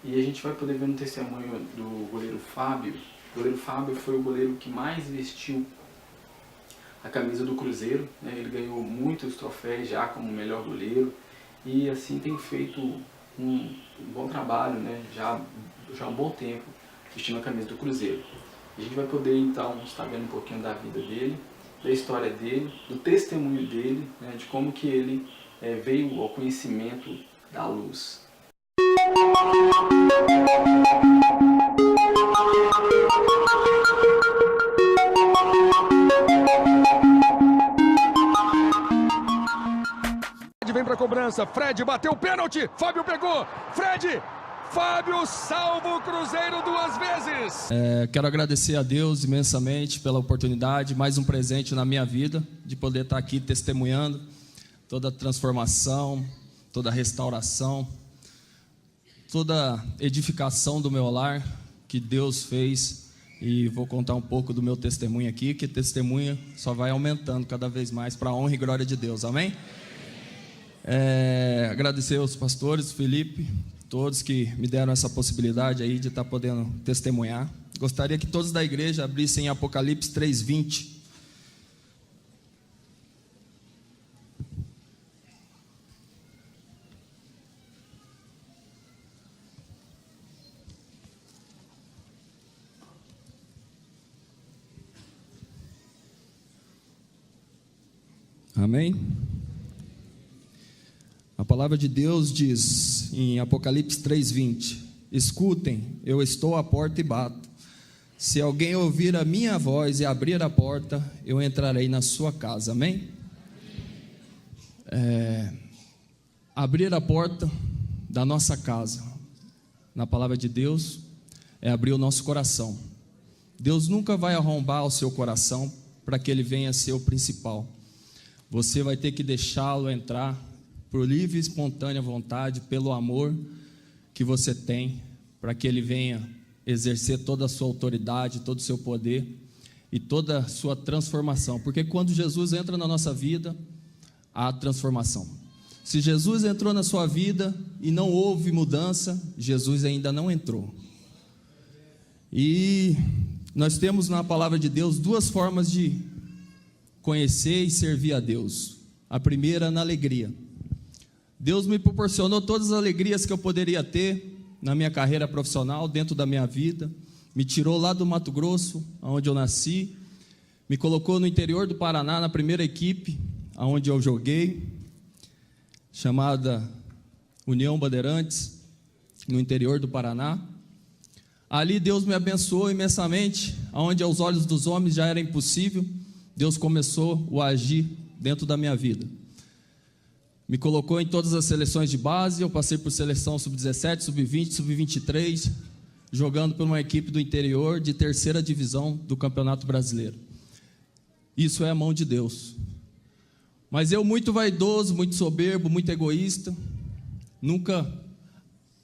E a gente vai poder ver no testemunho do goleiro Fábio. O goleiro Fábio foi o goleiro que mais vestiu a camisa do Cruzeiro, né? Ele ganhou muitos troféus já como melhor goleiro e assim tem feito um bom trabalho, né? Já há um bom tempo vestindo a camisa do Cruzeiro. A gente vai poder então estar vendo um pouquinho da vida dele, da história dele, do testemunho dele, né? De como que ele veio ao conhecimento da luz. Vem para a cobrança, Fred bateu o pênalti, Fábio pegou, Fred, Fábio salva o Cruzeiro 2 vezes. Quero agradecer a Deus imensamente pela oportunidade, mais um presente na minha vida, de poder estar aqui testemunhando toda a transformação, toda a restauração, toda a edificação do meu lar que Deus fez. E vou contar um pouco do meu testemunho aqui, que testemunho só vai aumentando cada vez mais para a honra e glória de Deus, amém? Agradecer aos pastores, Felipe, todos que me deram essa possibilidade aí de estar podendo testemunhar. Gostaria que todos da igreja abrissem Apocalipse 3:20. Amém? A palavra de Deus diz em Apocalipse 3:20: escutem, eu estou à porta e bato. Se alguém ouvir a minha voz e abrir a porta, eu entrarei na sua casa. Amém? Abrir a porta da nossa casa, na palavra de Deus, é abrir o nosso coração. Deus nunca vai arrombar o seu coração para que ele venha ser o principal. Você vai ter que deixá-lo entrar por livre e espontânea vontade, pelo amor que você tem, para que ele venha exercer toda a sua autoridade, todo o seu poder e toda a sua transformação. Porque quando Jesus entra na nossa vida, há transformação. Se Jesus entrou na sua vida e não houve mudança, Jesus ainda não entrou. E nós temos na palavra de Deus duas formas de conhecer e servir a Deus. A primeira, na alegria. Deus me proporcionou todas as alegrias que eu poderia ter na minha carreira profissional, dentro da minha vida. Me tirou lá do Mato Grosso, onde eu nasci, me colocou no interior do Paraná, na primeira equipe onde eu joguei, chamada União Bandeirantes, no interior do Paraná. Ali Deus me abençoou imensamente, onde aos olhos dos homens já era impossível. Deus começou a agir dentro da minha vida. Me colocou em todas as seleções de base. Eu passei por seleção sub-17, sub-20, sub-23, jogando por uma equipe do interior de terceira divisão do Campeonato Brasileiro. Isso é a mão de Deus. Mas eu, muito vaidoso, muito soberbo, muito egoísta, nunca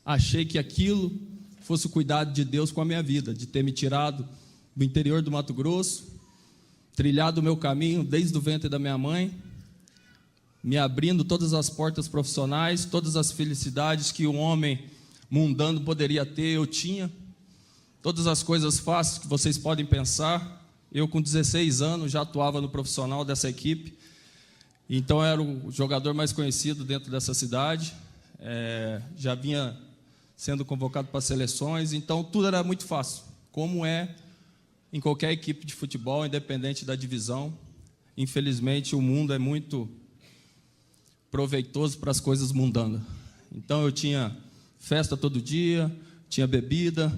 achei que aquilo fosse o cuidado de Deus com a minha vida, de ter me tirado do interior do Mato Grosso, trilhado o meu caminho desde o ventre da minha mãe, me abrindo todas as portas profissionais, todas as felicidades que um homem mundano poderia ter, eu tinha. Todas as coisas fáceis que vocês podem pensar. Eu, com 16 anos, já atuava no profissional dessa equipe. Então, eu era o jogador mais conhecido dentro dessa cidade. Já vinha sendo convocado para seleções. Então, tudo era muito fácil, como é em qualquer equipe de futebol, independente da divisão. Infelizmente, o mundo é muito proveitoso para as coisas mundanas. Então eu tinha festa todo dia, tinha bebida,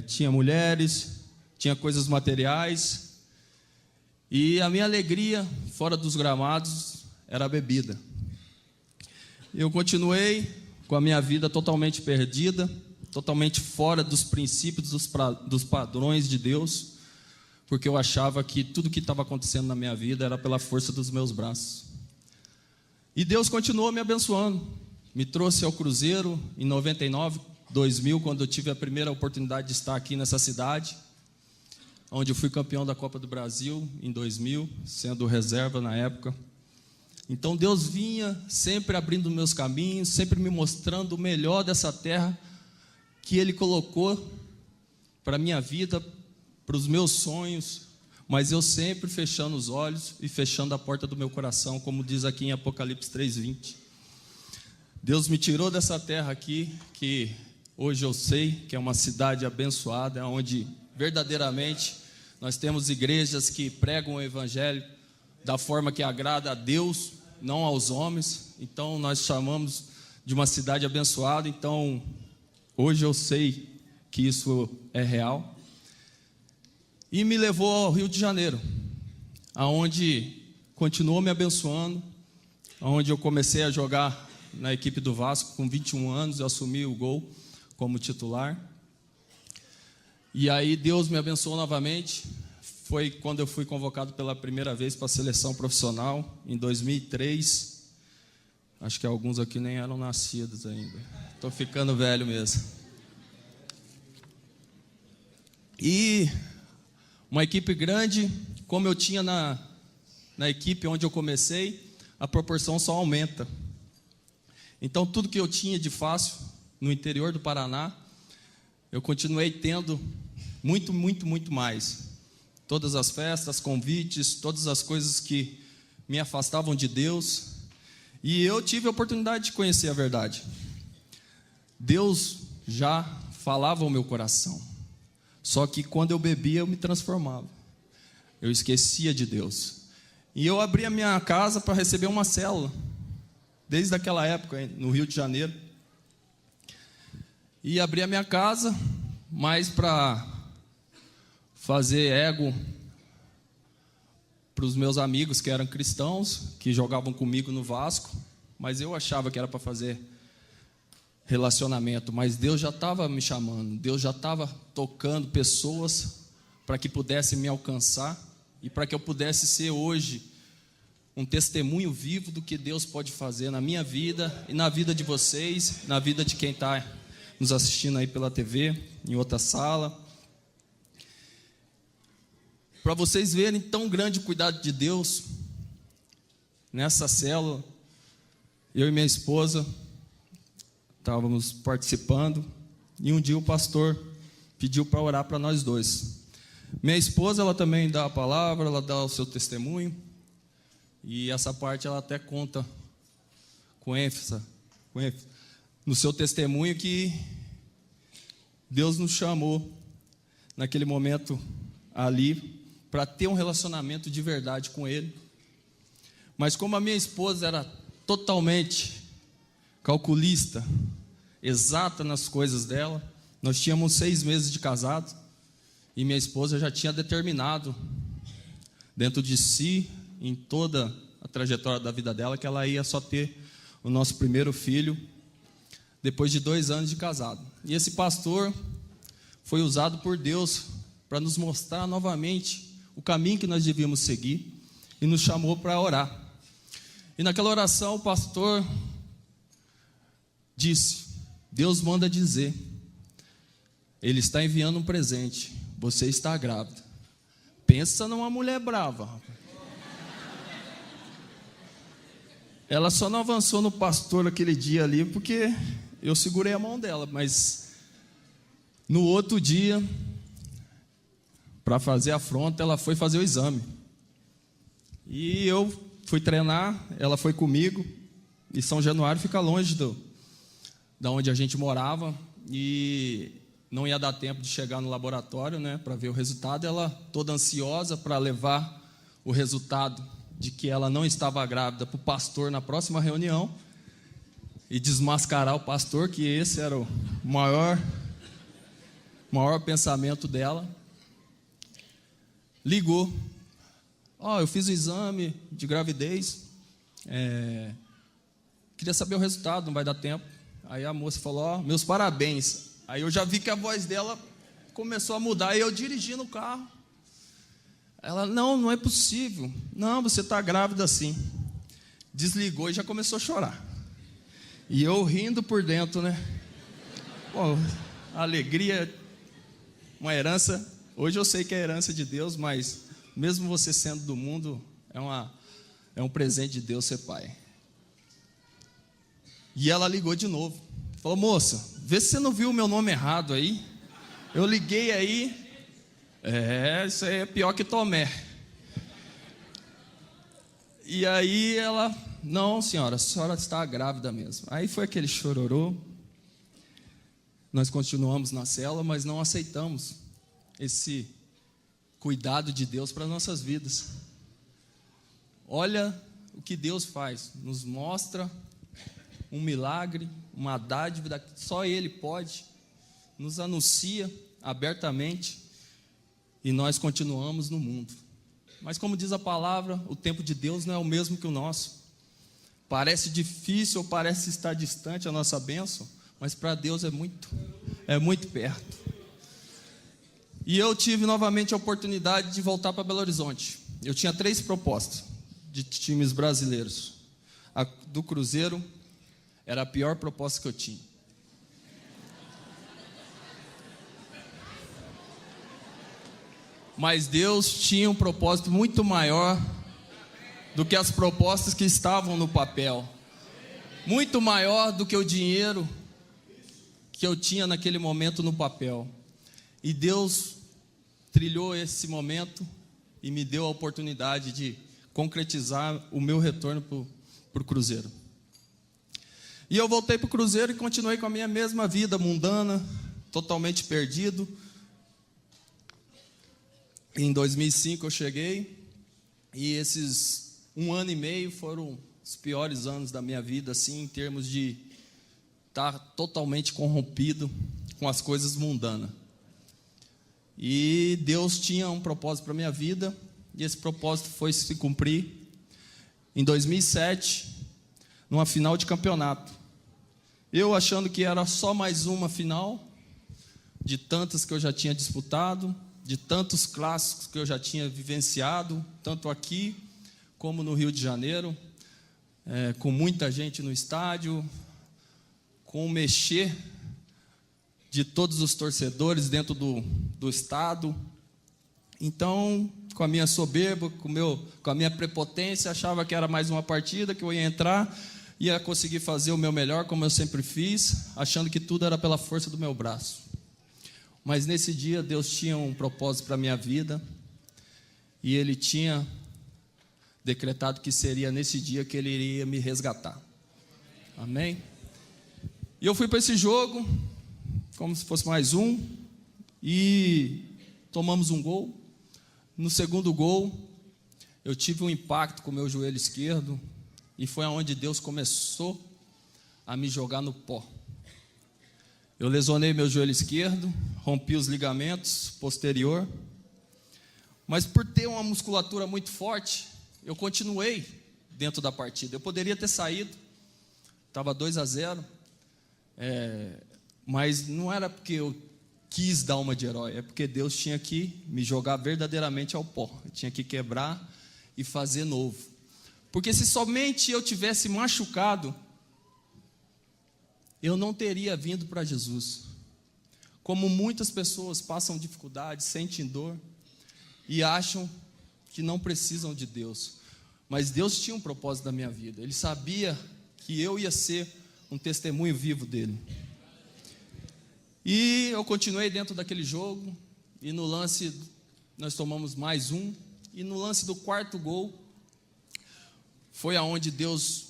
tinha mulheres, tinha coisas materiais, e a minha alegria fora dos gramados era a bebida. Eu continuei com a minha vida totalmente perdida, totalmente fora dos princípios, dos padrões de Deus, porque eu achava que tudo que estava acontecendo na minha vida era pela força dos meus braços. E Deus continuou me abençoando. Me trouxe ao Cruzeiro em 99, 2000, quando eu tive a primeira oportunidade de estar aqui nessa cidade, onde eu fui campeão da Copa do Brasil em 2000, sendo reserva na época. Então Deus vinha sempre abrindo meus caminhos, sempre me mostrando o melhor dessa terra, que Ele colocou para a minha vida, para os meus sonhos, mas eu sempre fechando os olhos e fechando a porta do meu coração, como diz aqui em Apocalipse 3:20. Deus me tirou dessa terra aqui, que hoje eu sei que é uma cidade abençoada, onde verdadeiramente nós temos igrejas que pregam o evangelho da forma que agrada a Deus, não aos homens. Então nós chamamos de uma cidade abençoada. Então hoje eu sei que isso é real. E me levou ao Rio de Janeiro, aonde continuou me abençoando, aonde eu comecei a jogar na equipe do Vasco com 21 anos, eu assumi o gol como titular. E aí Deus me abençoou novamente. Foi quando eu fui convocado pela primeira vez para a seleção profissional, em 2003. Acho que alguns aqui nem eram nascidos ainda. Estou ficando velho mesmo. E uma equipe grande, como eu tinha na equipe onde eu comecei, a proporção só aumenta. Então, tudo que eu tinha de fácil no interior do Paraná, eu continuei tendo muito, muito, muito mais. Todas as festas, convites, todas as coisas que me afastavam de Deus. E eu tive a oportunidade de conhecer a verdade. Deus já falava ao meu coração. Só que quando eu bebia, eu me transformava. Eu esquecia de Deus. E eu abri a minha casa para receber uma célula. Desde aquela época, no Rio de Janeiro. E abri a minha casa, mais para fazer ego para os meus amigos que eram cristãos, que jogavam comigo no Vasco. Mas eu achava que era para fazer relacionamento, mas Deus já estava me chamando, Deus já estava tocando pessoas para que pudessem me alcançar e para que eu pudesse ser hoje um testemunho vivo do que Deus pode fazer na minha vida e na vida de vocês, na vida de quem está nos assistindo aí pela TV, em outra sala. Para vocês verem tão grande o cuidado de Deus, nessa célula, eu e minha esposa estávamos participando, e um dia o pastor pediu para orar para nós dois. Minha esposa, ela também dá a palavra, ela dá o seu testemunho, e essa parte ela até conta com ênfase no seu testemunho, que Deus nos chamou naquele momento ali para ter um relacionamento de verdade com Ele. Mas como a minha esposa era totalmente calculista, exata nas coisas dela, nós tínhamos 6 meses de casado, e minha esposa já tinha determinado dentro de si, em toda a trajetória da vida dela, que ela ia só ter o nosso primeiro filho depois de 2 anos de casado. E esse pastor foi usado por Deus para nos mostrar novamente o caminho que nós devíamos seguir, e nos chamou para orar. E naquela oração o pastor disse: Deus manda dizer, Ele está enviando um presente, você está grávida. Pensa numa mulher brava, rapaz. Ela só não avançou no pastor aquele dia ali, porque eu segurei a mão dela, mas no outro dia, para fazer a afronta, ela foi fazer o exame. E eu fui treinar, ela foi comigo, e São Januário fica longe da onde a gente morava, e não ia dar tempo de chegar no laboratório, né, para ver o resultado. Ela toda ansiosa para levar o resultado de que ela não estava grávida para o pastor na próxima reunião, e desmascarar o pastor, que esse era o maior pensamento dela. Ligou: eu fiz o exame de gravidez, queria saber o resultado, não vai dar tempo. Aí a moça falou: meus parabéns. Aí eu já vi que a voz dela começou a mudar, e eu dirigindo o carro. Ela: não é possível, não, você está grávida sim. Desligou e já começou a chorar. E eu rindo por dentro, né? Pô, alegria, uma herança. Hoje eu sei que é herança de Deus, mas mesmo você sendo do mundo, é um presente de Deus ser pai. E ela ligou de novo, falou: moça, vê se você não viu o meu nome errado aí. Eu liguei aí. Isso aí é pior que Tomé. E aí ela, não, senhora, a senhora está grávida mesmo. Aí foi aquele chororô. Nós continuamos na célula, mas não aceitamos esse cuidado de Deus para as nossas vidas. Olha o que Deus faz, nos mostra um milagre, uma dádiva que só Ele pode, nos anuncia abertamente e nós continuamos no mundo. Mas como diz a palavra, o tempo de Deus não é o mesmo que o nosso. Parece difícil ou parece estar distante a nossa bênção, mas para Deus é muito perto. E eu tive novamente a oportunidade de voltar para Belo Horizonte. Eu tinha 3 propostas de times brasileiros. A do Cruzeiro era a pior proposta que eu tinha. Mas Deus tinha um propósito muito maior do que as propostas que estavam no papel. Muito maior do que o dinheiro que eu tinha naquele momento no papel. E Deus trilhou esse momento e me deu a oportunidade de concretizar o meu retorno para o Cruzeiro. E eu voltei para o Cruzeiro e continuei com a minha mesma vida mundana, totalmente perdido. Em 2005 eu cheguei e esses 1 ano e meio foram os piores anos da minha vida, assim, em termos de estar totalmente corrompido com as coisas mundanas. E Deus tinha um propósito para a minha vida e esse propósito foi se cumprir em 2007, numa final de campeonato. Eu achando que era só mais uma final, de tantas que eu já tinha disputado, de tantos clássicos que eu já tinha vivenciado, tanto aqui como no Rio de Janeiro, com muita gente no estádio, com o mexer de todos os torcedores dentro do estado. Então, com a minha soberba, com a minha prepotência, achava que era mais uma partida, que eu ia entrar, ia conseguir fazer o meu melhor, como eu sempre fiz, achando que tudo era pela força do meu braço. Mas nesse dia, Deus tinha um propósito para a minha vida, e Ele tinha decretado que seria nesse dia que Ele iria me resgatar. Amém? E eu fui para esse jogo, como se fosse mais um, e tomamos um gol. No segundo gol, eu tive um impacto com o meu joelho esquerdo, e foi onde Deus começou a me jogar no pó. Eu lesionei meu joelho esquerdo, rompi os ligamentos posterior, mas por ter uma musculatura muito forte, eu continuei dentro da partida. Eu poderia ter saído, estava 2-0, mas não era porque eu quis dar uma de herói, é porque Deus tinha que me jogar verdadeiramente ao pó. Eu tinha que quebrar e fazer novo. Porque se somente eu tivesse machucado, eu não teria vindo para Jesus. Como muitas pessoas passam dificuldade, sentem dor e acham que não precisam de Deus. Mas Deus tinha um propósito da minha vida. Ele sabia que eu ia ser um testemunho vivo dele. E eu continuei dentro daquele jogo, e no lance nós tomamos mais um, e no lance do 4º gol, foi aonde Deus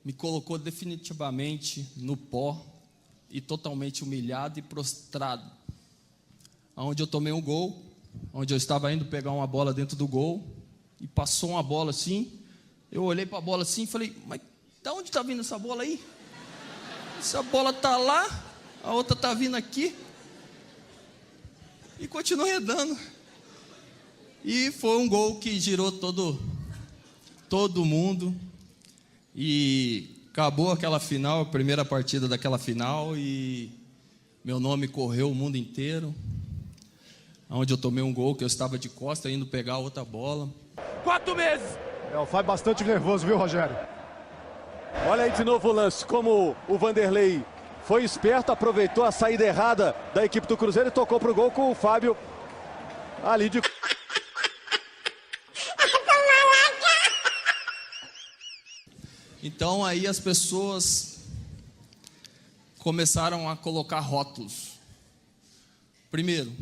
me colocou definitivamente no pó, e totalmente humilhado e prostrado, aonde eu tomei um gol, onde eu estava indo pegar uma bola dentro do gol, e passou uma bola assim, eu olhei para a bola assim e falei, mas de onde está vindo essa bola aí? Essa bola está lá, a outra está vindo aqui, e continuei andando, e foi um gol que girou todo mundo, e acabou aquela final, a primeira partida daquela final, e meu nome correu o mundo inteiro, onde eu tomei um gol, que eu estava de costa, indo pegar outra bola. 4 meses! O Fábio bastante nervoso, viu, Rogério? Olha aí de novo o lance, como o Vanderlei foi esperto, aproveitou a saída errada da equipe do Cruzeiro e tocou pro gol com o Fábio ali de... Então aí as pessoas começaram a colocar rótulos. Primeiro,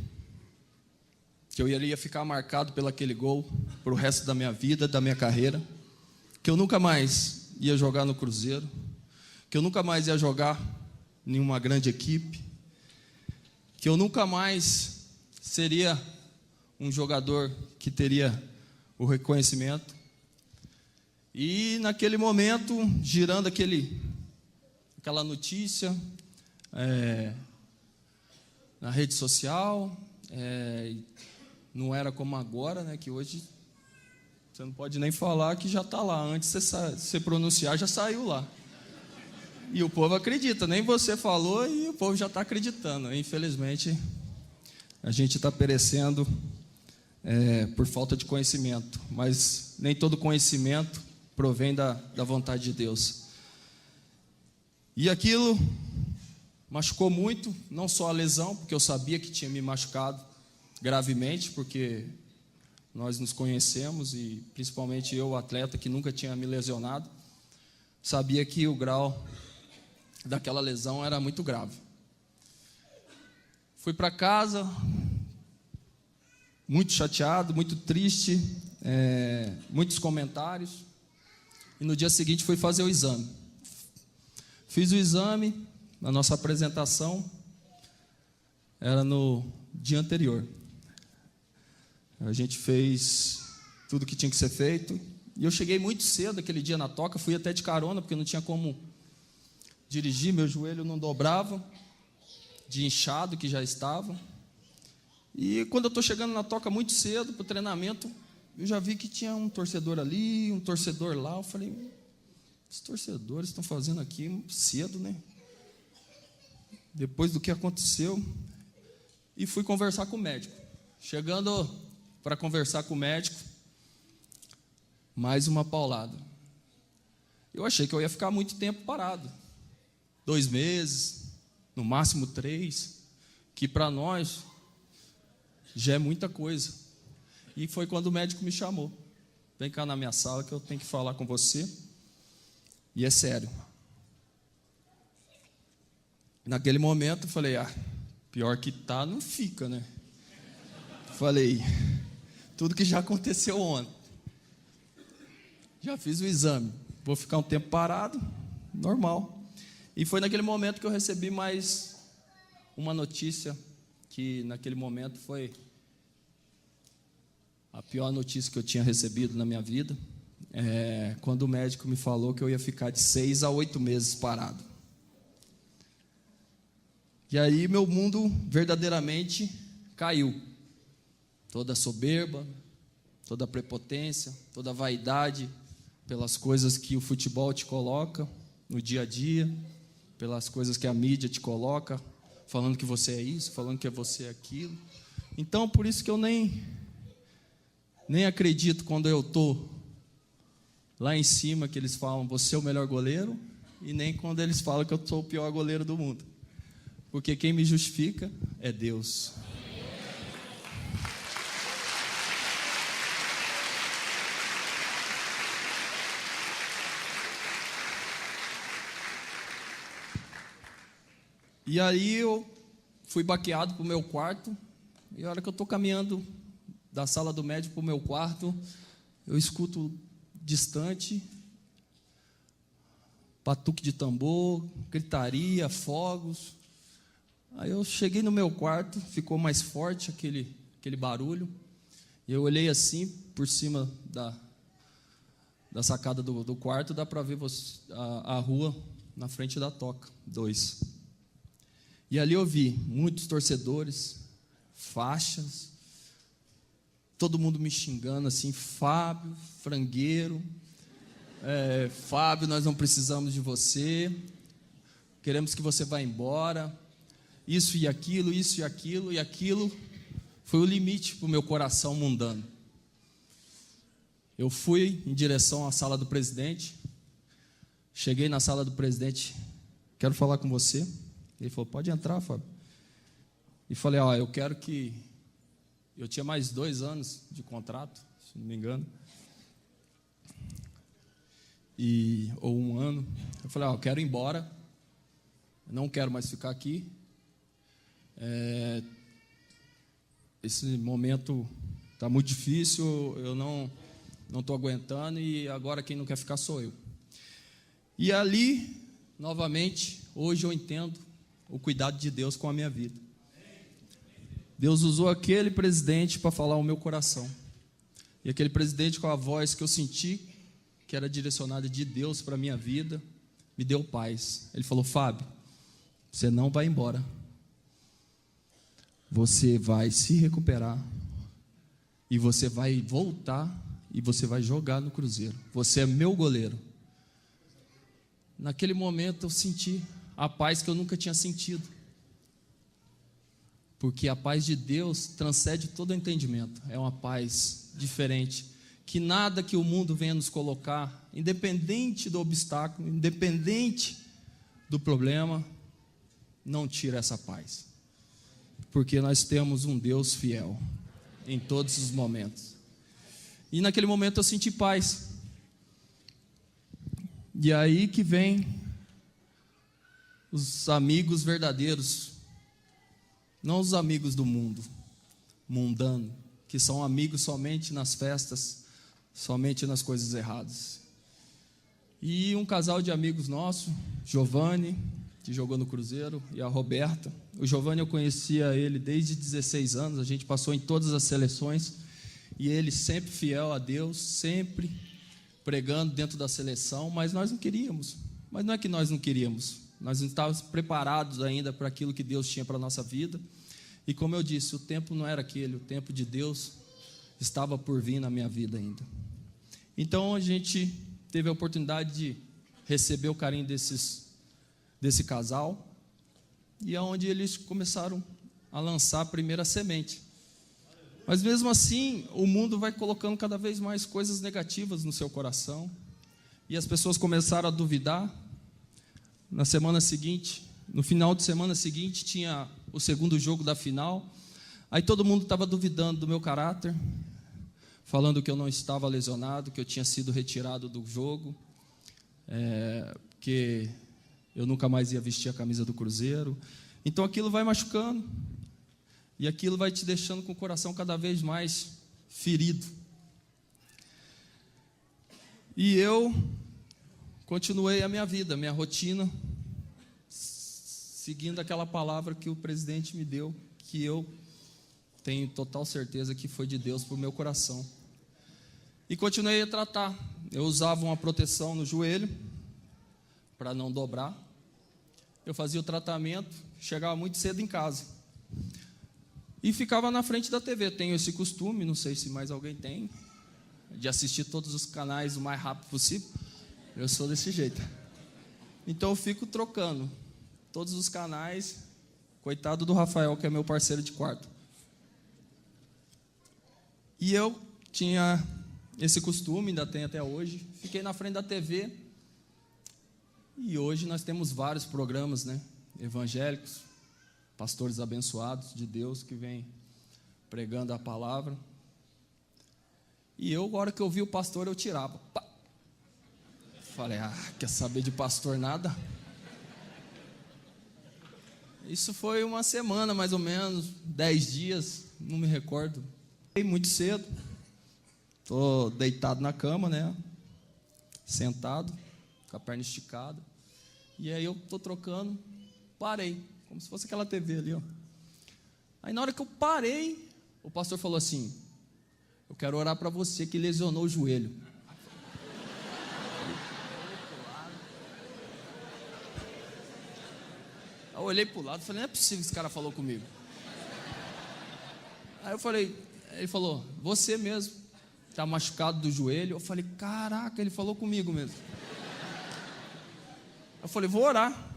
que eu iria ficar marcado pelo aquele gol para o resto da minha vida, da minha carreira, que eu nunca mais ia jogar no Cruzeiro, que eu nunca mais ia jogar em uma grande equipe, que eu nunca mais seria um jogador que teria o reconhecimento. E naquele momento, girando aquela notícia na rede social, não era como agora, né, que hoje você não pode nem falar que já está lá. Antes você pronunciar, já saiu lá. E o povo acredita, nem você falou e o povo já está acreditando. Infelizmente, a gente está perecendo por falta de conhecimento. Mas nem todo conhecimento provém da vontade de Deus. E aquilo machucou muito, não só a lesão, porque eu sabia que tinha me machucado gravemente, porque nós nos conhecemos, e principalmente eu, atleta, que nunca tinha me lesionado, sabia que o grau daquela lesão era muito grave. Fui para casa, muito chateado, muito triste, muitos comentários, e no dia seguinte fui fazer o exame. Fiz o exame, a nossa apresentação era no dia anterior. A gente fez tudo que tinha que ser feito. E eu cheguei muito cedo aquele dia na toca, fui até de carona, porque não tinha como dirigir, meu joelho não dobrava, de inchado que já estava. E quando eu estou chegando na toca muito cedo para o treinamento, eu já vi que tinha um torcedor ali, um torcedor lá. Eu falei, os torcedores estão fazendo aqui cedo, né? Depois do que aconteceu. E fui conversar com o médico. Chegando para conversar com o médico, mais uma paulada. Eu achei que eu ia ficar muito tempo parado. 2 meses, no máximo 3, que para nós já é muita coisa. E foi quando o médico me chamou. Vem cá na minha sala que eu tenho que falar com você. E é sério. Naquele momento eu falei, pior que tá, não fica, né? Falei, tudo que já aconteceu ontem. Já fiz o exame, vou ficar um tempo parado, normal. E foi naquele momento que eu recebi mais uma notícia, que naquele momento foi a pior notícia que eu tinha recebido na minha vida. Quando o médico me falou que eu ia ficar de 6 a 8 meses parado. E aí meu mundo verdadeiramente caiu. Toda a soberba, toda a prepotência, toda a vaidade pelas coisas que o futebol te coloca no dia a dia, pelas coisas que a mídia te coloca, falando que você é isso, falando que você é aquilo. Então, por isso que eu nem acredito quando eu estou lá em cima, que eles falam, você é o melhor goleiro, e nem quando eles falam que eu sou o pior goleiro do mundo. Porque quem me justifica é Deus. E aí eu fui baqueado para o meu quarto, e a hora que eu estou caminhando da sala do médico para o meu quarto, eu escuto distante, batuque de tambor, gritaria, fogos. Aí eu cheguei no meu quarto, ficou mais forte aquele barulho, e eu olhei assim, por cima da sacada do quarto, dá para ver a rua na frente da toca, 2. E ali eu vi muitos torcedores, faixas, todo mundo me xingando assim, Fábio, frangueiro, Fábio, nós não precisamos de você, queremos que você vá embora, isso e aquilo, e aquilo foi o limite para o meu coração mundano. Eu fui em direção à sala do presidente, cheguei na sala do presidente, quero falar com você. Ele falou, pode entrar, Fábio. E falei, eu quero que... Eu tinha mais 2 anos de contrato, se não me engano. Ou 1 ano. Eu falei, eu quero ir embora. Eu não quero mais ficar aqui. Esse momento está muito difícil, eu não estou aguentando, e agora quem não quer ficar sou eu. E ali, novamente, hoje eu entendo o cuidado de Deus com a minha vida. Deus usou aquele presidente para falar o meu coração. E aquele presidente, com a voz que eu senti, que era direcionada de Deus para a minha vida, me deu paz. Ele falou: Fábio, você não vai embora. Você vai se recuperar. E você vai voltar e você vai jogar no Cruzeiro. Você é meu goleiro. Naquele momento eu senti a paz que eu nunca tinha sentido. Porque a paz de Deus transcende todo entendimento. É uma paz diferente, que nada que o mundo venha nos colocar, independente do obstáculo, independente do problema, não tira essa paz. Porque nós temos um Deus fiel em todos os momentos. E naquele momento eu senti paz. E aí que vem os amigos verdadeiros, não os amigos do mundo, mundano, que são amigos somente nas festas, somente nas coisas erradas. E um casal de amigos nosso, Giovanni, que jogou no Cruzeiro, e a Roberta. O Giovanni, eu conhecia ele desde 16 anos, a gente passou em todas as seleções, e ele sempre fiel a Deus, sempre pregando dentro da seleção, mas nós não queríamos. Mas não é que nós não queríamos, nós não estávamos preparados ainda para aquilo que Deus tinha para a nossa vida. E como eu disse, o tempo não era aquele, o tempo de Deus estava por vir na minha vida ainda. Então a gente teve a oportunidade de receber o carinho desse casal, e é onde eles começaram a lançar a primeira semente. Mas mesmo assim, o mundo vai colocando cada vez mais coisas negativas no seu coração, e as pessoas começaram a duvidar. Na semana seguinte, no final de semana seguinte, tinha o segundo jogo da final. Aí todo mundo estava duvidando do meu caráter, falando que eu não estava lesionado, que eu tinha sido retirado do jogo, que eu nunca mais ia vestir a camisa do Cruzeiro. Então aquilo vai machucando, e aquilo vai te deixando com o coração cada vez mais ferido. E eu continuei a minha vida, a minha rotina, seguindo aquela palavra que o presidente me deu, que eu tenho total certeza que foi de Deus para o meu coração. E continuei a tratar. Eu usava uma proteção no joelho, para não dobrar. Eu fazia o tratamento, chegava muito cedo em casa. E ficava na frente da TV. Tenho esse costume, não sei se mais alguém tem, de assistir todos os canais o mais rápido possível. Eu sou desse jeito. Então eu fico trocando todos os canais. Coitado do Rafael, que é meu parceiro de quarto. E eu tinha esse costume, ainda tenho até hoje. Fiquei na frente da TV. E hoje nós temos vários programas, né, evangélicos, pastores abençoados de Deus que vêm pregando a palavra. E eu, na hora que eu vi o pastor, eu tirava. Pá! Falei: quer saber de pastor nada? Isso foi uma semana, mais ou menos, 10 dias, não me recordo. Muito cedo, estou deitado na cama, né, sentado, com a perna esticada. E aí eu estou trocando, parei, como se fosse aquela TV ali, ó. Aí na hora que eu parei, o pastor falou assim: eu quero orar para você que lesionou o joelho. Eu olhei para o lado e falei: não é possível que esse cara falou comigo. Aí eu falei, ele falou: você mesmo, está machucado do joelho. Eu falei: caraca, ele falou comigo mesmo. Eu falei: vou orar.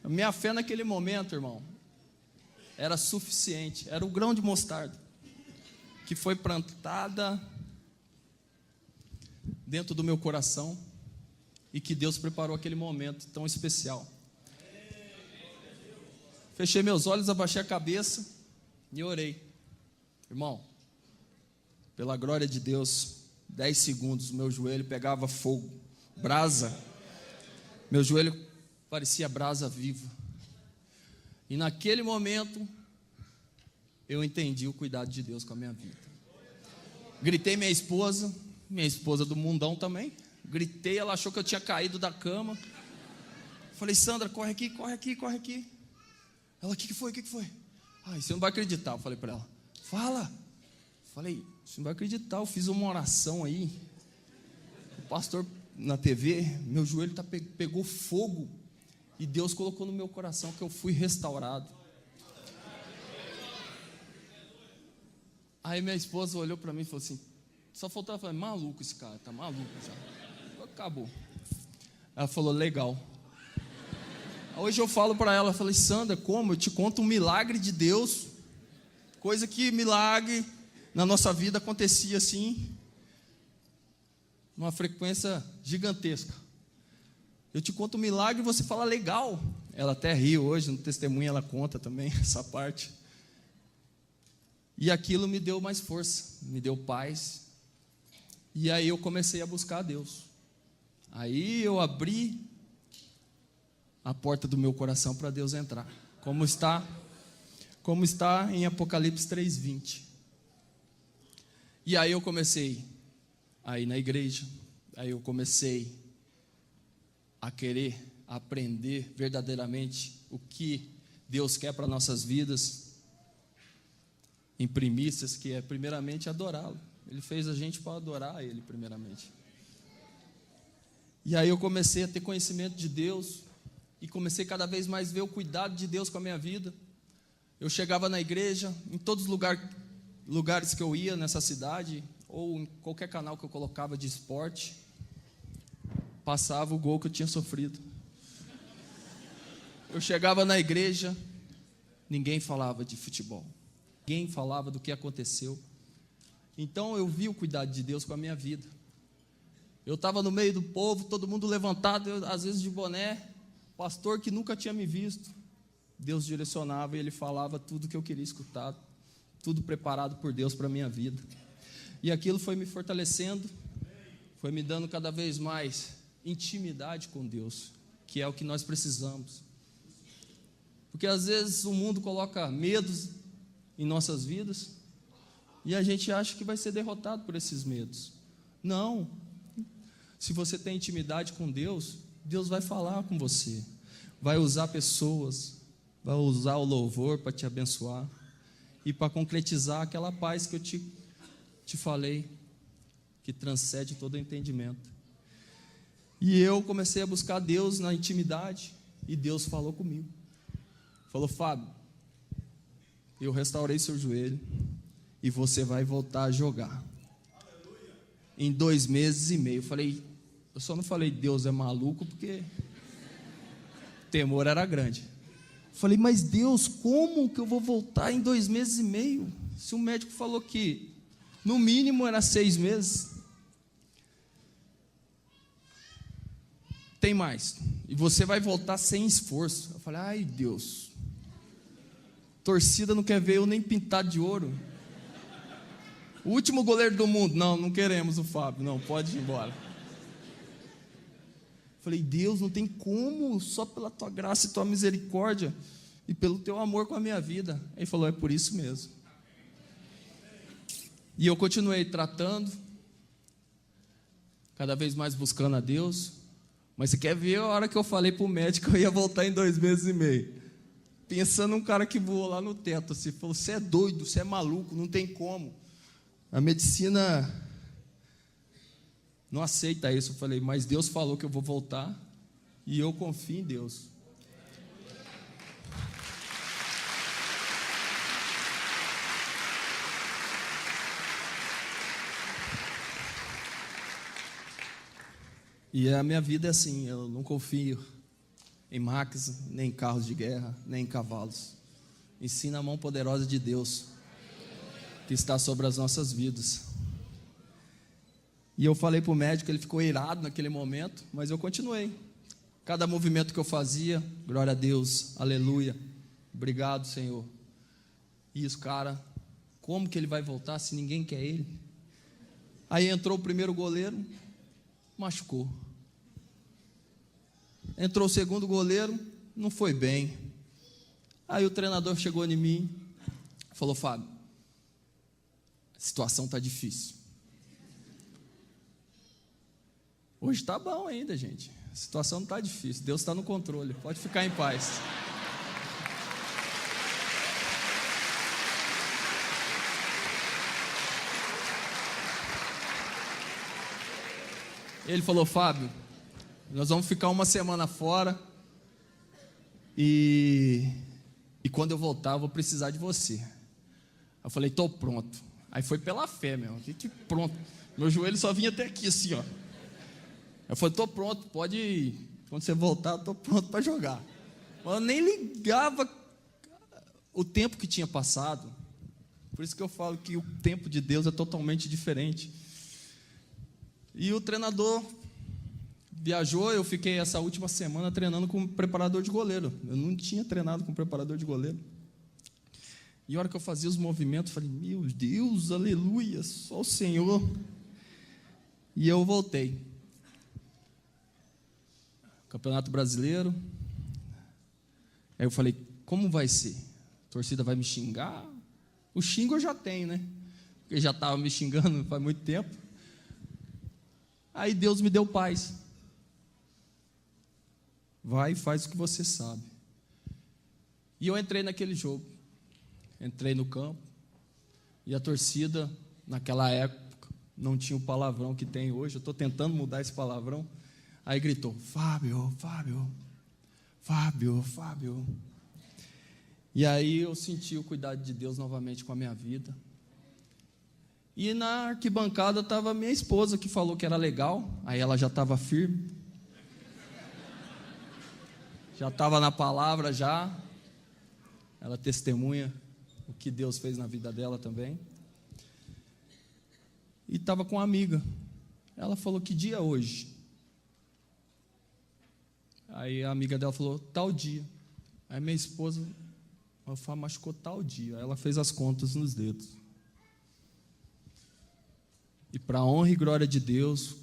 A minha fé naquele momento, irmão, era suficiente. Era o grão de mostarda que foi plantada dentro do meu coração e que Deus preparou aquele momento tão especial. Fechei meus olhos, abaixei a cabeça e orei. Irmão, pela glória de Deus, 10 segundos, meu joelho pegava fogo, brasa. Meu joelho parecia brasa viva. E naquele momento, eu entendi o cuidado de Deus com a minha vida. Gritei minha esposa do mundão também. Gritei, ela achou que eu tinha caído da cama. Falei, Sandra, corre aqui, corre aqui, corre aqui. Ela, o que foi? Ai, você não vai acreditar. Eu falei para ela, fala. Falei, você não vai acreditar, eu fiz uma oração aí. O pastor na TV, meu joelho pegou fogo. E Deus colocou no meu coração que eu fui restaurado. Aí minha esposa olhou para mim e falou assim, só faltava falar, maluco esse cara, tá maluco já. Acabou. Ela falou, legal. Hoje eu falo para ela, falei, Sandra, como? Eu te conto um milagre de Deus, coisa que milagre na nossa vida acontecia assim, numa frequência gigantesca. Eu te conto um milagre e você fala, legal. Ela até ri hoje, no testemunho ela conta também essa parte. E aquilo me deu mais força, me deu paz. E aí eu comecei a buscar a Deus. Aí eu abri a porta do meu coração para Deus entrar. Como está em Apocalipse 3:20. E aí eu comecei a ir na igreja. Aí eu comecei a querer aprender verdadeiramente o que Deus quer para nossas vidas. Em primícias, que é primeiramente adorá-lo. Ele fez a gente para adorar a Ele primeiramente. E aí eu comecei a ter conhecimento de Deus. E comecei cada vez mais a ver o cuidado de Deus com a minha vida. Eu chegava na igreja, em todos os lugares que eu ia nessa cidade, ou em qualquer canal que eu colocava de esporte, passava o gol que eu tinha sofrido. Eu chegava na igreja, ninguém falava de futebol. Ninguém falava do que aconteceu. Então eu vi o cuidado de Deus com a minha vida. Eu estava no meio do povo, todo mundo levantado, eu, às vezes de boné, pastor que nunca tinha me visto. Deus direcionava e Ele falava tudo que eu queria escutar, tudo preparado por Deus para a minha vida. E aquilo foi me fortalecendo, foi me dando cada vez mais intimidade com Deus, que é o que nós precisamos. Porque às vezes o mundo coloca medos em nossas vidas e a gente acha que vai ser derrotado por esses medos. Não. Se você tem intimidade com Deus, Deus vai falar com você, vai usar pessoas, vai usar o louvor para te abençoar e para concretizar aquela paz que eu te falei, que transcende todo o entendimento. E eu comecei a buscar Deus na intimidade e Deus falou comigo. Falou, Fábio, eu restaurei seu joelho e você vai voltar a jogar. Em 2 meses e meio. Eu só não falei Deus é maluco porque o temor era grande. Falei, mas Deus, como que eu vou voltar em 2 meses e meio? Se o médico falou que no mínimo era 6 meses. Tem mais. E você vai voltar sem esforço. Eu falei, ai Deus, torcida não quer ver eu nem pintado de ouro. O último goleiro do mundo. Não queremos o Fábio. Não, pode ir embora. Falei, Deus, não tem como, só pela tua graça e tua misericórdia e pelo teu amor com a minha vida. Ele falou, é por isso mesmo. E eu continuei tratando, cada vez mais buscando a Deus. Mas você quer ver a hora que eu falei para o médico que eu ia voltar em 2 meses e meio? Pensando um cara que voou lá no teto, assim, falou, você é doido, você é maluco, não tem como. A medicina não aceita isso. Eu falei, mas Deus falou que eu vou voltar e eu confio em Deus. E a minha vida é assim, eu não confio em máquinas, nem em carros de guerra, nem em cavalos. Ensina a mão poderosa de Deus que está sobre as nossas vidas. E eu falei para o médico, ele ficou irado naquele momento, mas eu continuei. Cada movimento que eu fazia, glória a Deus, aleluia, obrigado Senhor. E isso, cara, como que ele vai voltar se ninguém quer ele? Aí entrou o primeiro goleiro, machucou. Entrou o segundo goleiro, não foi bem. Aí o treinador chegou em mim e falou: Fábio, a situação está difícil. Hoje está bom ainda, gente. A situação não está difícil. Deus está no controle. Pode ficar em paz. Ele falou: Fábio, nós vamos ficar uma semana fora e quando eu voltar eu vou precisar de você. Eu falei: estou pronto. Aí foi pela fé, meu. Que pronto. Meu joelho só vinha até aqui assim, ó. Eu falei: estou pronto, pode ir. Quando você voltar, estou pronto para jogar. Mas eu nem ligava o tempo que tinha passado. Por isso que eu falo que o tempo de Deus é totalmente diferente. E o treinador viajou, eu fiquei essa última semana treinando com preparador de goleiro. Eu não tinha treinado com preparador de goleiro. E a hora que eu fazia os movimentos, eu falei: meu Deus, aleluia, só o Senhor. E eu voltei. Campeonato Brasileiro. Aí eu falei: como vai ser? A torcida vai me xingar? O xingo eu já tenho, né? Porque já estava me xingando faz muito tempo. Aí Deus me deu paz. Vai e faz o que você sabe. E eu entrei naquele jogo. Entrei no campo. E a torcida, naquela época, não tinha o palavrão que tem hoje. Eu estou tentando mudar esse palavrão. Aí gritou: Fábio, Fábio, Fábio, Fábio. E aí eu senti o cuidado de Deus novamente com a minha vida. E na arquibancada estava minha esposa, que falou que era legal. Aí ela já estava firme. Já estava na palavra já. Ela testemunha o que Deus fez na vida dela também. E estava com uma amiga. Ela falou: que dia é hoje? Aí a amiga dela falou: tal dia. Aí minha esposa machucou tal dia. Aí ela fez as contas nos dedos. E para a honra e glória de Deus,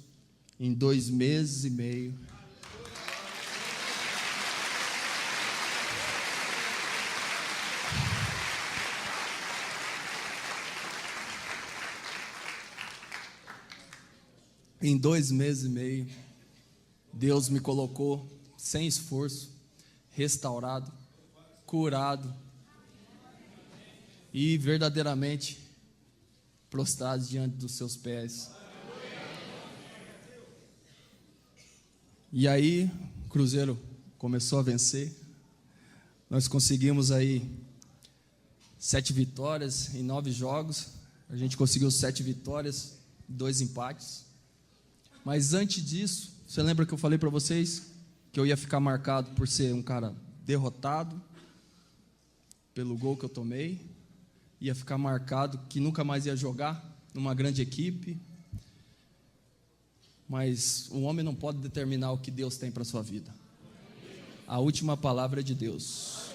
em 2 meses e meio, Deus me colocou sem esforço, restaurado, curado e verdadeiramente prostrados diante dos seus pés. E aí, o Cruzeiro começou a vencer. Nós conseguimos aí 7 vitórias em 9 jogos. A gente conseguiu 7 vitórias, 2 empates. Mas antes disso, você lembra que eu falei para vocês que eu ia ficar marcado por ser um cara derrotado pelo gol que eu tomei? Ia ficar marcado que nunca mais ia jogar numa grande equipe. Mas o homem não pode determinar o que Deus tem para a sua vida. A última palavra é de Deus.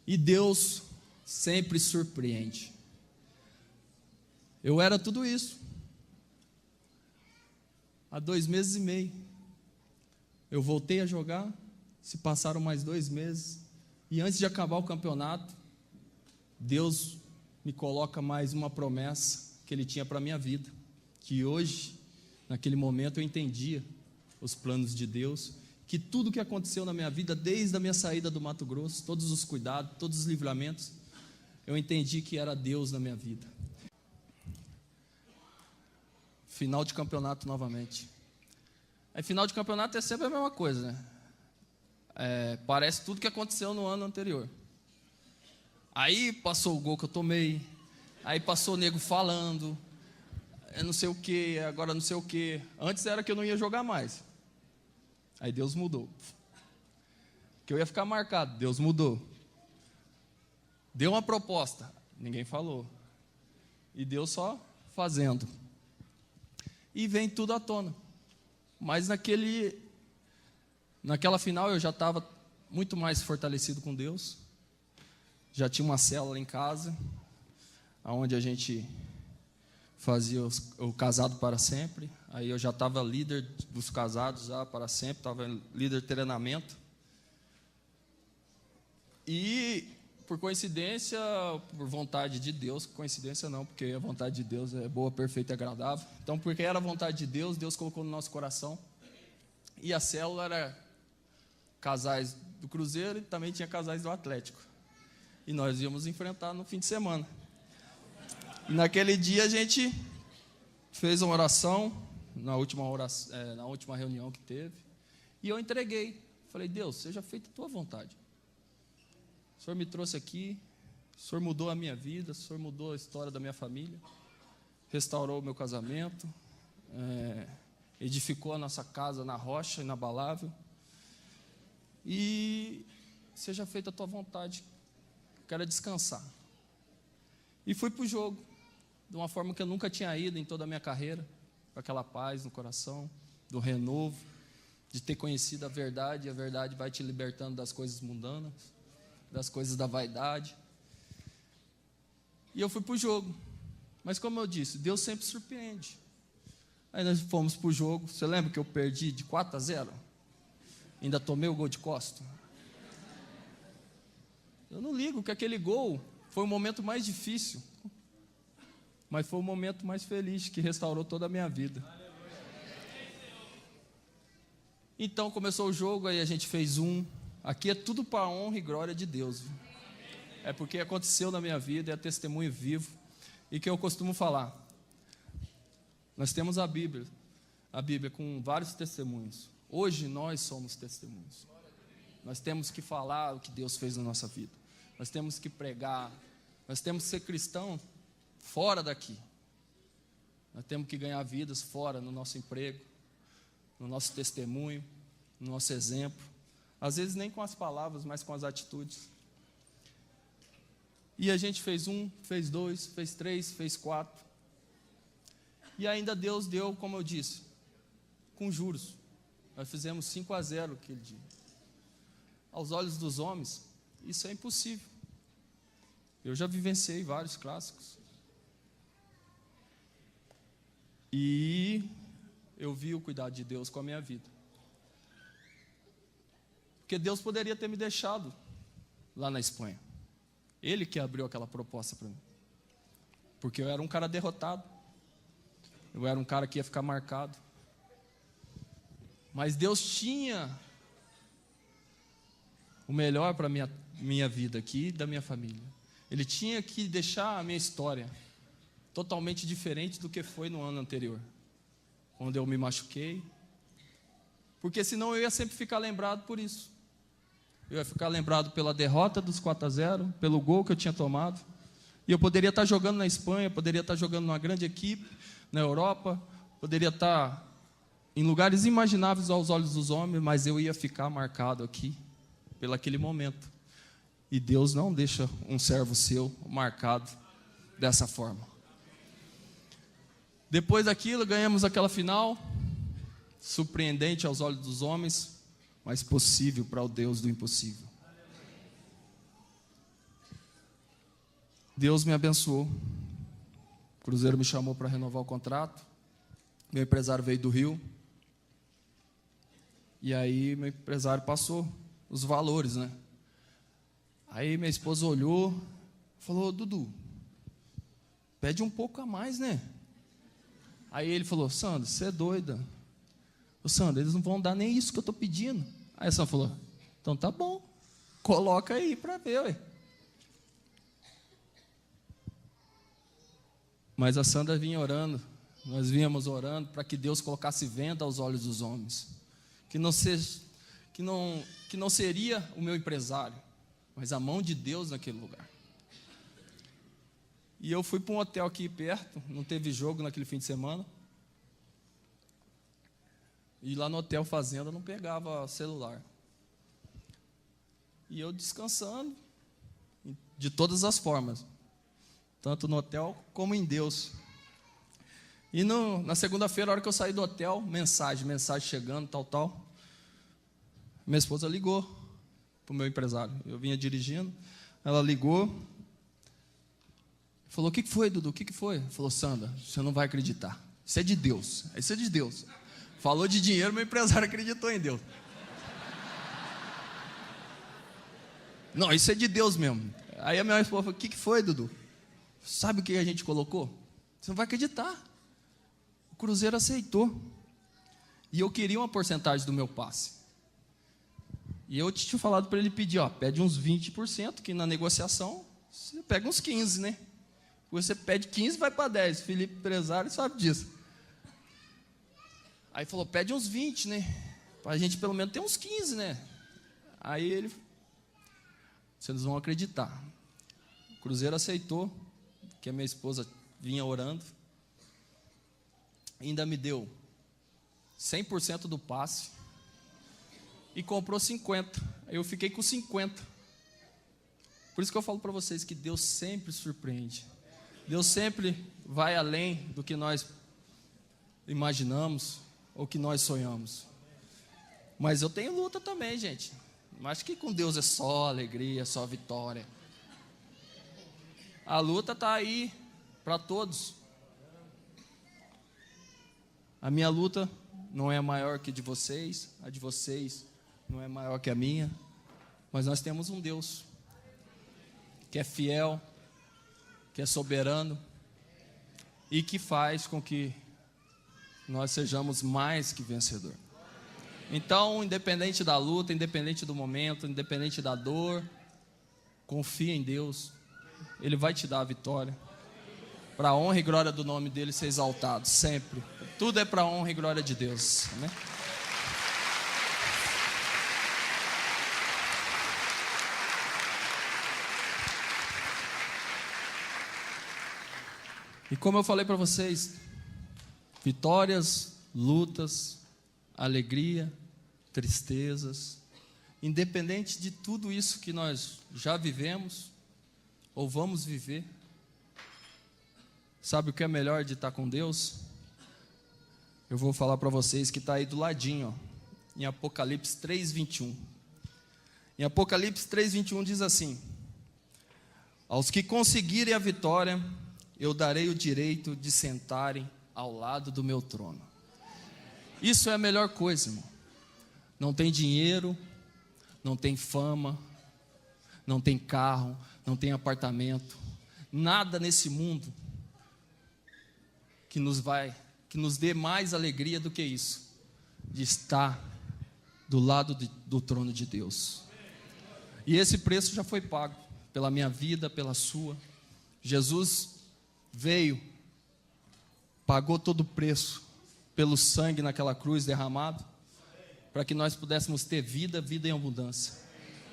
E Deus sempre surpreende. Eu era tudo isso. Há 2 meses e meio. Eu voltei a jogar. Se passaram mais 2 meses. E antes de acabar o campeonato, Deus me coloca mais uma promessa que Ele tinha para a minha vida, que hoje, naquele momento, eu entendia os planos de Deus, que tudo que aconteceu na minha vida, desde a minha saída do Mato Grosso, todos os cuidados, todos os livramentos, eu entendi que era Deus na minha vida. Final de campeonato novamente. Aí, final de campeonato é sempre a mesma coisa, né? Parece tudo que aconteceu no ano anterior. Aí passou o gol que eu tomei, aí passou o nego falando, não sei o que, agora não sei o que. Antes era que eu não ia jogar mais. Aí Deus mudou. Que eu ia ficar marcado, Deus mudou. Deu uma proposta, ninguém falou. E Deus só fazendo. E vem tudo à tona. Mas naquela final eu já estava muito mais fortalecido com Deus. Já tinha uma célula em casa, onde a gente fazia o casado para sempre. Aí eu já estava líder dos casados já para sempre, estava líder de treinamento. E, por coincidência, por vontade de Deus, coincidência não, porque a vontade de Deus é boa, perfeita e agradável. Então, porque era a vontade de Deus, Deus colocou no nosso coração. E a célula era casais do Cruzeiro e também tinha casais do Atlético. E nós íamos enfrentar no fim de semana. E naquele dia a gente fez uma oração, na última reunião que teve, e eu entreguei. Falei, Deus, seja feita a tua vontade. O Senhor me trouxe aqui, o Senhor mudou a minha vida, o Senhor mudou a história da minha família, restaurou o meu casamento, edificou a nossa casa na rocha, inabalável. E seja feita a tua vontade, quero descansar. E fui para o jogo, de uma forma que eu nunca tinha ido em toda a minha carreira, com aquela paz no coração, do renovo, de ter conhecido a verdade, e a verdade vai te libertando das coisas mundanas, das coisas da vaidade. E eu fui para o jogo, mas como eu disse, Deus sempre surpreende. Aí nós fomos para o jogo, você lembra que eu perdi de 4-0? Ainda tomei o gol de costa. Eu não ligo que aquele gol foi o momento mais difícil, mas foi o momento mais feliz, que restaurou toda a minha vida. Então começou o jogo, aí a gente fez aqui é tudo para a honra e glória de Deus, viu? É porque aconteceu na minha vida, é testemunho vivo, e que eu costumo falar, nós temos a Bíblia com vários testemunhos. Hoje nós somos testemunhos. Nós temos que falar o que Deus fez na nossa vida. Nós temos que pregar. Nós temos que ser cristão fora daqui. Nós temos que ganhar vidas fora, no nosso emprego, no nosso testemunho, no nosso exemplo. Às vezes nem com as palavras, mas com as atitudes. E a gente fez fez 2, fez 3, fez 4. E ainda Deus deu, como eu disse, com juros. Nós fizemos 5-0 aquele dia. Aos olhos dos homens, isso é impossível. Eu já vivenciei vários clássicos. E eu vi o cuidado de Deus com a minha vida. Porque Deus poderia ter me deixado lá na Espanha. Ele que abriu aquela proposta para mim. Porque eu era um cara derrotado. Eu era um cara que ia ficar marcado. Mas Deus tinha o melhor para a minha vida aqui e da minha família. Ele tinha que deixar a minha história totalmente diferente do que foi no ano anterior, quando eu me machuquei. Porque senão eu ia sempre ficar lembrado por isso. Eu ia ficar lembrado pela derrota dos 4-0, pelo gol que eu tinha tomado. E eu poderia estar jogando na Espanha, poderia estar jogando numa grande equipe, na Europa, poderia estar em lugares imagináveis aos olhos dos homens, mas eu ia ficar marcado aqui, pelo aquele momento. E Deus não deixa um servo seu marcado dessa forma. Depois daquilo, ganhamos aquela final, surpreendente aos olhos dos homens, mas possível para o Deus do impossível. Deus me abençoou. O Cruzeiro me chamou para renovar o contrato. Meu empresário veio do Rio. E aí meu empresário passou os valores, né? Aí minha esposa olhou, falou, Dudu, pede um pouco a mais, né? Aí ele falou, Sandro, você é doida. Ô Sandro, eles não vão dar nem isso que eu estou pedindo. Aí a Sandra falou, então tá bom, coloca aí para ver, ué. Mas a Sandra vinha orando, nós vínhamos orando para que Deus colocasse venda aos olhos dos homens. Que não seria o meu empresário, mas a mão de Deus naquele lugar. E eu fui para um hotel aqui perto, não teve jogo naquele fim de semana. E lá no hotel Fazenda não pegava celular. E eu descansando, de todas as formas, tanto no hotel como em Deus. E na segunda-feira, a hora que eu saí do hotel, mensagem chegando, tal. Minha esposa ligou para o meu empresário. Eu vinha dirigindo, ela ligou, Falou, o que foi, Dudu? O que foi? Falou, Sandra, você não vai acreditar. Isso é de Deus. Isso é de Deus. Falou de dinheiro, meu empresário acreditou em Deus. Não, isso é de Deus mesmo. Aí a minha esposa falou, o que foi, Dudu? Sabe o que a gente colocou? Você não vai acreditar. O Cruzeiro aceitou. E eu queria uma porcentagem do meu passe. E eu tinha falado para ele pedir, pede uns 20%, que na negociação você pega uns 15%, né? Você pede 15%, vai para 10%. Felipe, empresário, sabe disso. Aí falou, pede uns 20%, né? Para a gente pelo menos ter uns 15%, né? Aí ele, vocês vão acreditar. O Cruzeiro aceitou, que a minha esposa vinha orando. Ainda me deu 100% do passe. E comprou 50%. Aí eu fiquei com 50%. Por isso que eu falo para vocês que Deus sempre surpreende. Deus sempre vai além do que nós imaginamos ou que nós sonhamos. Mas eu tenho luta também, gente. Não acho que com Deus é só alegria, só vitória. A luta está aí para todos. A minha luta não é maior que a de vocês não é maior que a minha, mas nós temos um Deus que é fiel, que é soberano e que faz com que nós sejamos mais que vencedor. Então, independente da luta, independente do momento, independente da dor, confia em Deus, Ele vai te dar a vitória, para a honra e glória do nome dEle ser exaltado, sempre. Tudo é para a honra e glória de Deus, amém? E como eu falei para vocês, vitórias, lutas, alegria, tristezas, independente de tudo isso que nós já vivemos ou vamos viver, sabe o que é melhor de estar com Deus? Eu vou falar para vocês que está aí do ladinho, em Apocalipse 3:21. Em Apocalipse 3:21 diz assim: aos que conseguirem a vitória, eu darei o direito de sentarem ao lado do meu trono. Isso é a melhor coisa, irmão. Não tem dinheiro, não tem fama, não tem carro, não tem apartamento, nada nesse mundo que nos dê mais alegria do que isso, de estar do lado do trono de Deus. E esse preço já foi pago pela minha vida, pela sua. Jesus veio, pagou todo o preço pelo sangue naquela cruz derramado, para que nós pudéssemos ter vida em abundância.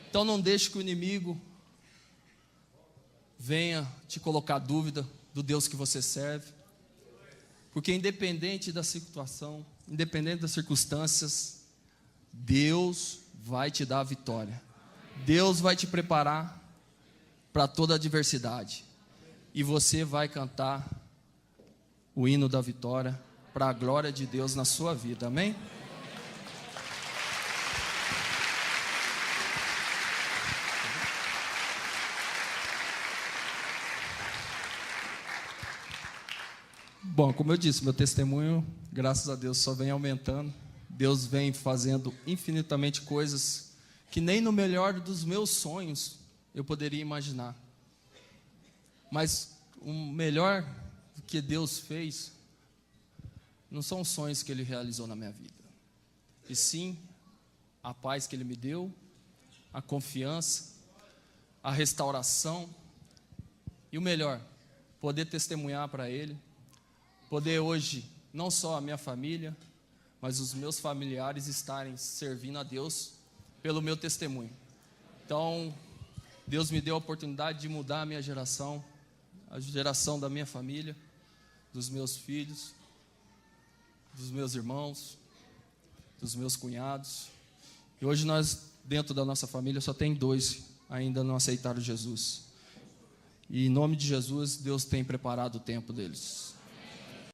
Então não deixe que o inimigo venha te colocar dúvida do Deus que você serve, porque independente da situação, independente das circunstâncias, Deus vai te dar a vitória. Deus vai te preparar para toda a adversidade. E você vai cantar o hino da vitória para a glória de Deus na sua vida, amém? Bom, como eu disse, meu testemunho, graças a Deus, só vem aumentando. Deus vem fazendo infinitamente coisas que nem no melhor dos meus sonhos eu poderia imaginar. Mas o melhor que Deus fez não são os sonhos que Ele realizou na minha vida, e sim a paz que Ele me deu, a confiança, a restauração e o melhor, poder testemunhar para Ele, poder hoje, não só a minha família, mas os meus familiares estarem servindo a Deus pelo meu testemunho. Então, Deus me deu a oportunidade de mudar a minha geração, a geração da minha família, dos meus filhos, dos meus irmãos, dos meus cunhados. E hoje nós, dentro da nossa família, só tem 2 ainda não aceitaram Jesus. E em nome de Jesus, Deus tem preparado o tempo deles.